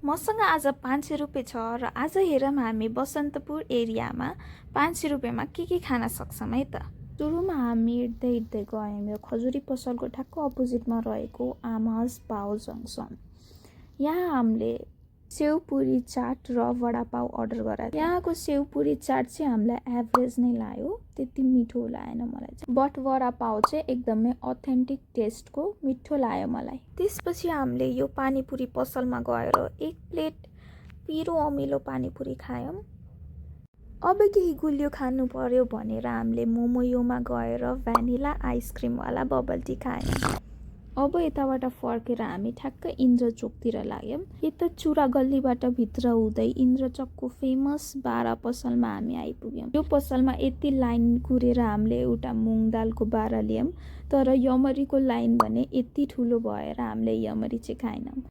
मसँग आज 500 रुपियाँ छ र आज हेरौँ हामी बसन्तपुर एरियामा 500 रुपियाँमा के खान सक्छौँ है त। सुरुमा हामी हिँड्दै गयौँ यो खजुरी पसलको ठ्याक्क अपोजिटमा रहेको आमाज पाउ जङ्सन। यहाँ हामीले सेउपुरी चाट र वडापाउ अर्डर गराएको। यहाँको सेउपुरी चाट चाहिँ हामीलाई एभरेज नै लाग्यो, त्यति मिठो लागेन मलाई चाहिँ। बट वडापाउ चाहिँ एकदमै अथेन्टिक टेस्टको मिठो लाग्यो मलाई। त्यसपछि हामीले यो पानीपुरी पसलमा गएर एक प्लेट पिरो अमिलो पानीपुरी खायौँ। अब केही गुलियो खानु पर्यो भनेर हामीले मोमोयोमा गएर भ्यानिला आइसक्रिमवाला बबल टी खायौँ। अब यताबाट फर्केर हामी ठ्याक्क इन्द्रचोकतिर लाग्यौँ। यता चुरा गल्लीबाट भित्र हुँदै इन्द्रचोकको फेमस बारा पसलमा हामी आइपुग्यौँ। यो पसलमा यति लाइन कुरेर हामीले एउटा मुङ दालको बारा लियौँ, तर यमरीको लाइन भने यति ठुलो भएर हामीले यमरी चाहिँ खाएनौँ।